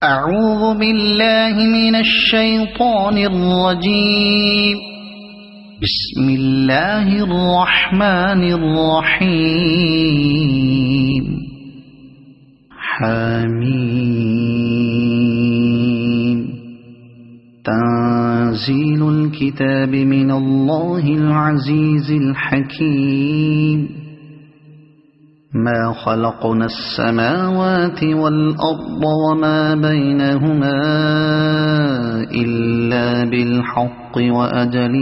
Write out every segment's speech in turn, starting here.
أعوذ بالله من الشيطان الرجيم. بسم الله الرحمن الرحيم. حميم. تنزيل الكتاب من الله العزيز الحكيم. ما خلقنا السماوات والأرض وما بينهما إلا بالحق وأجل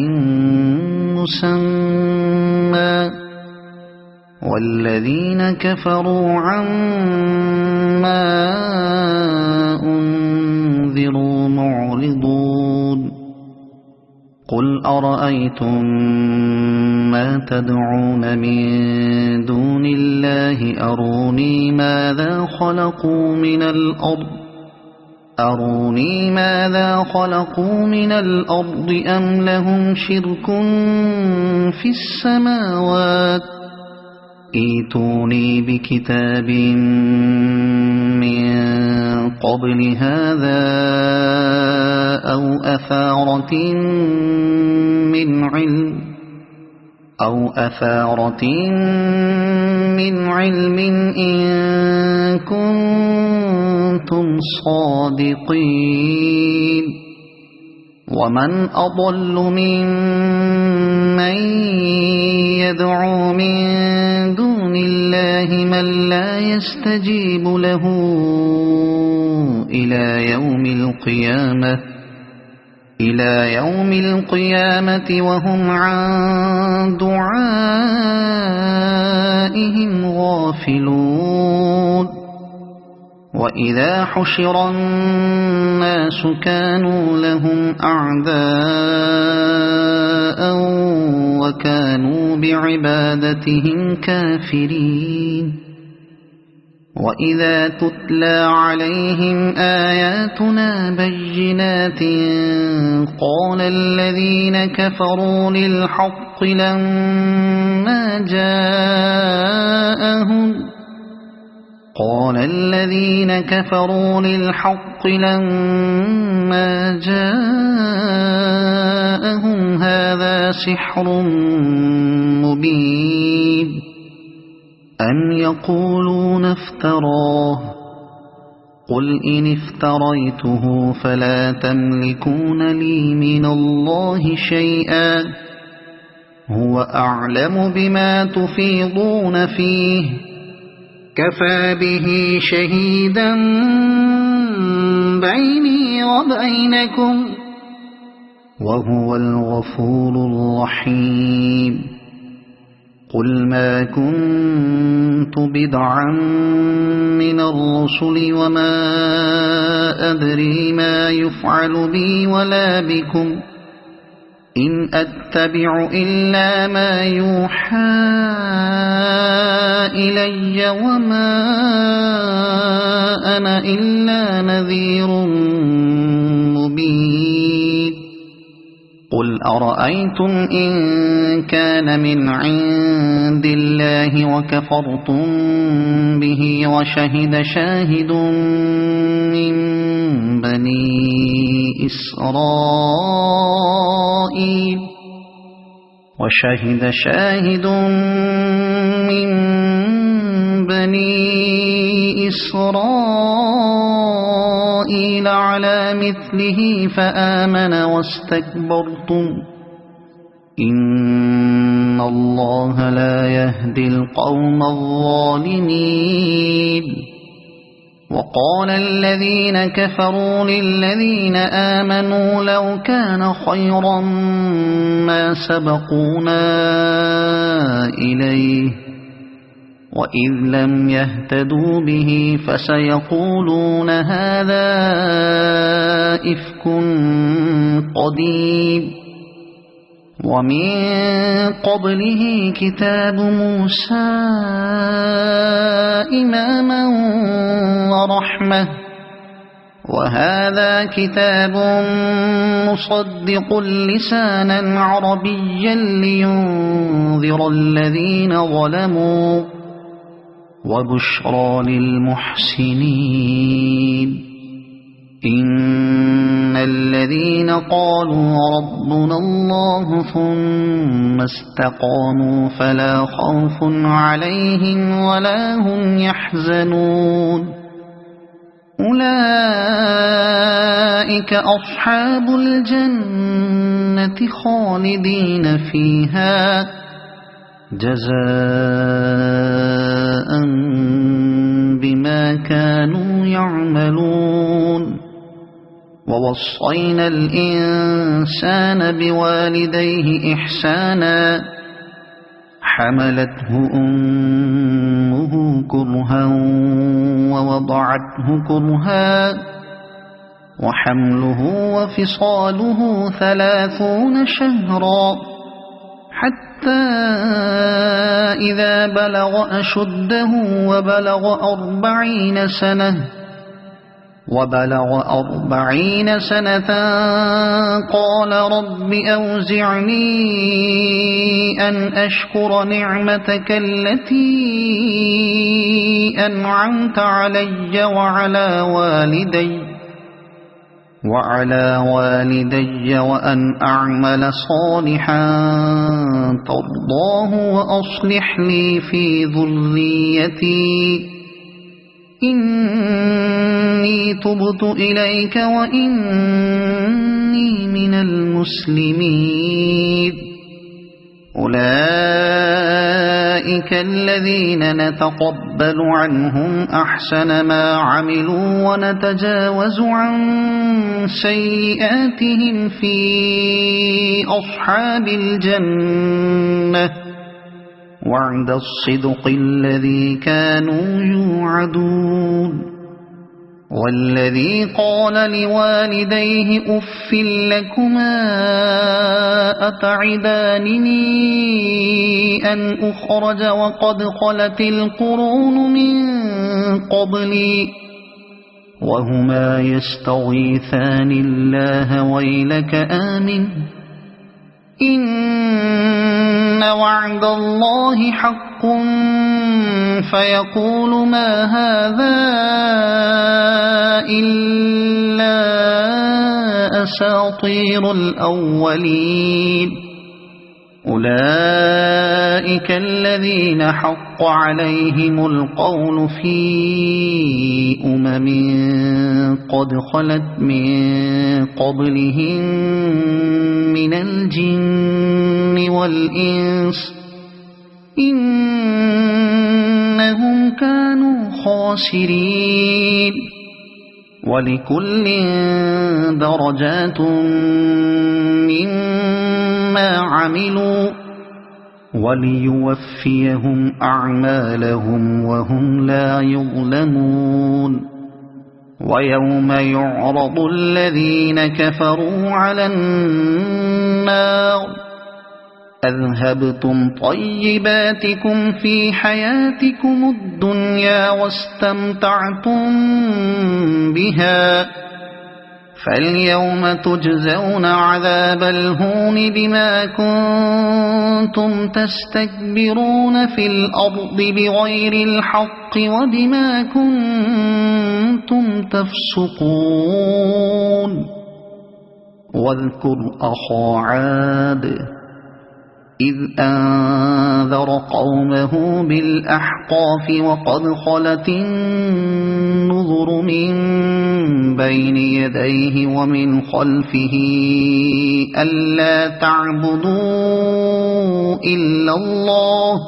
مسمى والذين كفروا عما أنذروا معرضون. قل أرأيتم ما تدعون من دون الله أروني ماذا خلقوا من الأرض أم لهم شرك في السماوات ائتوني بكتاب من قبل هذا أو أثارة من علم إن كنتم صادقين. ومن أضل ممن يدعو من دون الله من لا يستجيب له إلى يوم القيامة وهم عن دعائهم غافلون. وإذا حشر الناس كانوا لهم أعداء وكانوا بعبادتهم كافرين. وإذا تتلى عليهم آياتنا بينات قال الذين كفروا للحق لما جاءهم هذا سحر مبين أن يقولون افتراه. قل إن افتريته فلا تملكون لي من الله شيئا هو أعلم بما تفيضون فيه كفى به شهيدا بيني وبينكم وهو الغفور الرحيم. قل ما كنت بدعا من الرسل وما أدري ما يفعل بي ولا بكم إن أتبع إلا ما يوحى إلي وما أنا إلا نذير مبين. قل أرأيتم إن كان من عند الله وكفرتم به وشهد شاهد من بني إسرائيل على مثله فآمن واستكبرتم إن الله لا يهدي القوم الظالمين. وقال الذين كفروا للذين آمنوا لو كان خيرا ما سبقونا إليه وإذ لم يهتدوا به فسيقولون هذا إفك قديم. ومن قبله كتاب موسى إماما ورحمة وهذا كتاب مصدق لسانا عربيا لينذر الذين ظلموا وبشرى للمحسنين قالوا ربنا الله ثم استقاموا فلا خوف عليهم ولا هم يحزنون أولئك أصحاب الجنة خالدين فيها جزاء بما كانوا يعملون ووصينا الإنسان بوالديه إحسانا حملته أمه كرها ووضعته كرها وحمله وفصاله 30 شهرا حتى إذا بلغ أشده وبلغ 40 سنة قال رب أوزعني أن أشكر نعمتك التي أنعمت علي وعلى والدي وأن أعمل صالحا ترضاه وأصلح لي في ذريتي إني تبت إليك وإني من المسلمين أولئك الذين نتقبل عنهم أحسن ما عملوا ونتجاوز عن سيئاتهم في أصحاب الجنة وعد الصدق الذي كانوا يوعدون والذي قال لوالديه أف لكما أتعدانني أن أخرج وقد خلت القرون من قبلي وهما يستغيثان الله ويلك آمن إن وعد الله حق فيقول ما هذا إلا أساطير الأولين أولئك الذين حق عليهم القول في قد خلت من قبلهم من الجن والإنس إنهم كانوا خاسرين ولكل درجات مما عملوا وليوفيهم أعمالهم وهم لا يظلمون ويوم يعرض الذين كفروا على النار أذهبتم طيباتكم في حياتكم الدنيا واستمتعتم بها فاليوم تجزون عذاب الهون بما كنتم تستكبرون في الأرض بغير الحق وبما كنتم تفسقون واذكر أخا عاد إذ أنذر قومه بالأحقاف وقد خلت النذر من بين يديه ومن خلفه ألا تعبدوا إلا الله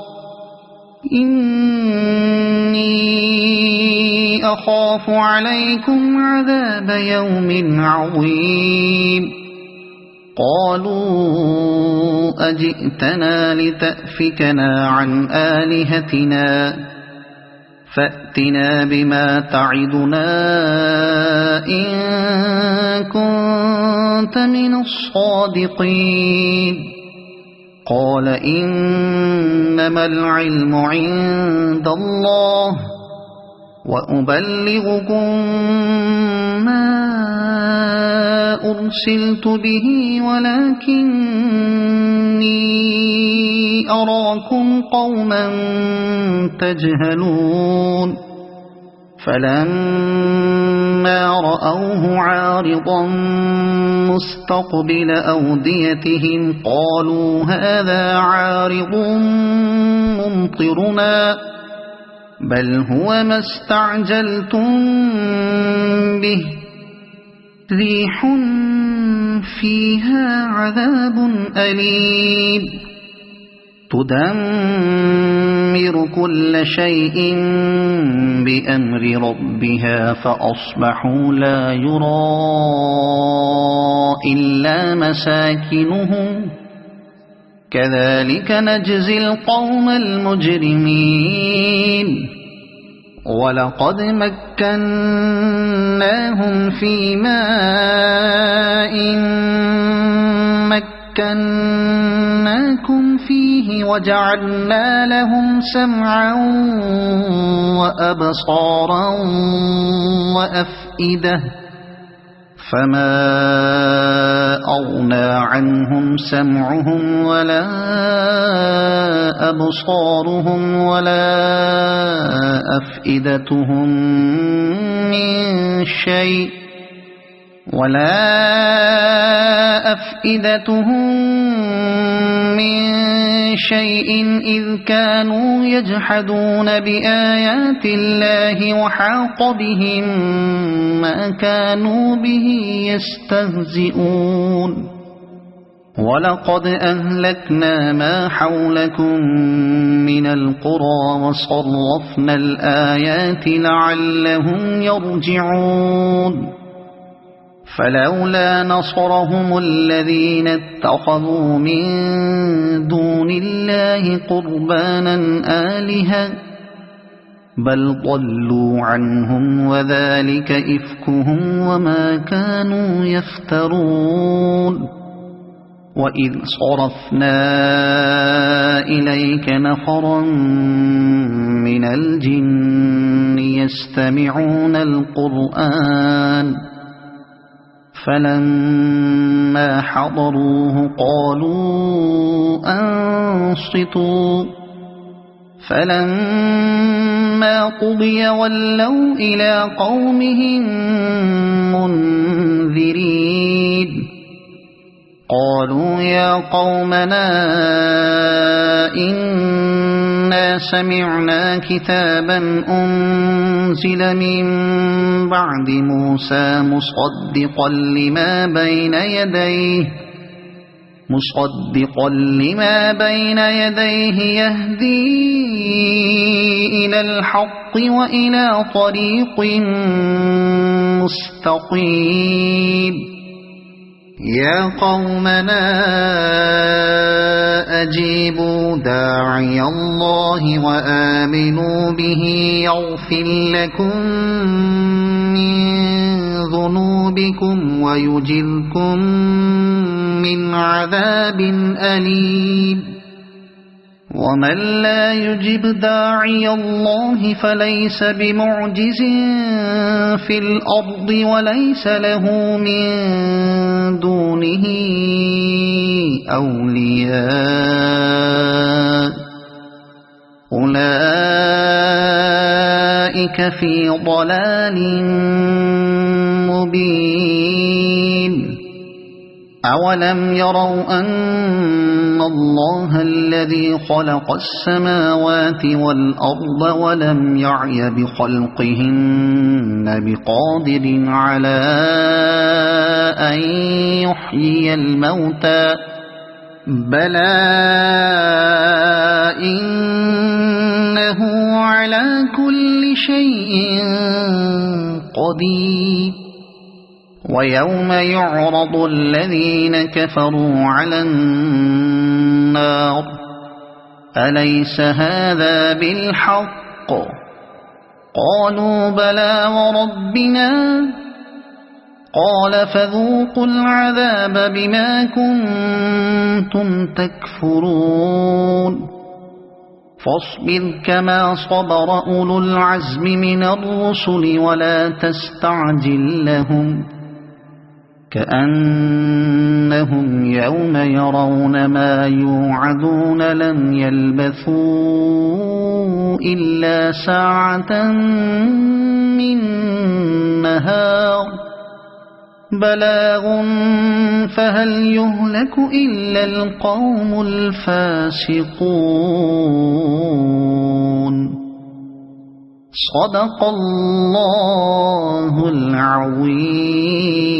إني أخاف عليكم عذاب يوم عظيم قالوا أجئتنا لتأفكنا عن آلهتنا فأتنا بما تعدنا إن كنت من الصادقين قال إنما العلم عند الله وأبلغكم ما أرسلت به ولكني أراكم قوما تجهلون فلما فلما رأوه عارضا مستقبل أوديتهم قالوا هذا عارض ممطرنا بل هو ما استعجلتم به ريح فيها عذاب أليم تدمر كل شيء بأمر ربها فأصبحوا لا يرى إلا مساكنهم كذلك نجزي القوم المجرمين ولقد مكناهم في ماء مكناكم فيه وجعلنا لهم سمعا وأبصارا وأفئدة فما أغنى عنهم سمعهم ولا أبصارهم ولا أفئدتهم من شيء إذ كانوا يجحدون بآيات الله وحاق بهم ما كانوا به يستهزئون ولقد أهلكنا ما حولكم من القرى وصرفنا الآيات لعلهم يرجعون فلولا نصرهم الذين اتخذوا من دون الله قربانا آلهة بل ضلوا عنهم وذلك إفكهم وما كانوا يفترون وإذ صرفنا إليك نفرا من الجن يستمعون القرآن فلما حضروه قالوا أنصتوا فلما قضي ولوا إلى قومهم منذرين قالوا يا قومنا إنا سمعنا كتابا أنزل من بعد موسى مصدقا لما بين يديه يهدي إلى الحق وإلى طريق مستقيم يا قومنا أجيبوا داعي الله وآمنوا به يغفر لكم من ذنوبكم ويجركم من عذاب أليم ومن لا يجب داعي الله فليس بمعجز في الأرض وليس له من دونه أولياء أولئك في ضلال مبين أولم يروا أن الله الذي خلق السماوات والأرض ولم يعي بخلقهن بقادر على أن يحيي الموتى بلى إنه على كل شيء قدير ويوم يعرض الذين كفروا على النار أليس هذا بالحق قالوا بلى وربنا قال فذوقوا العذاب بما كنتم تكفرون فاصبر كما صبر أولو العزم من الرسل ولا تستعجل لهم كأنهم يوم يرون ما يوعدون لم يلبثوا إلا ساعة من نهار بلاغ فهل يهلك إلا القوم الفاسقون صدق الله العظيم.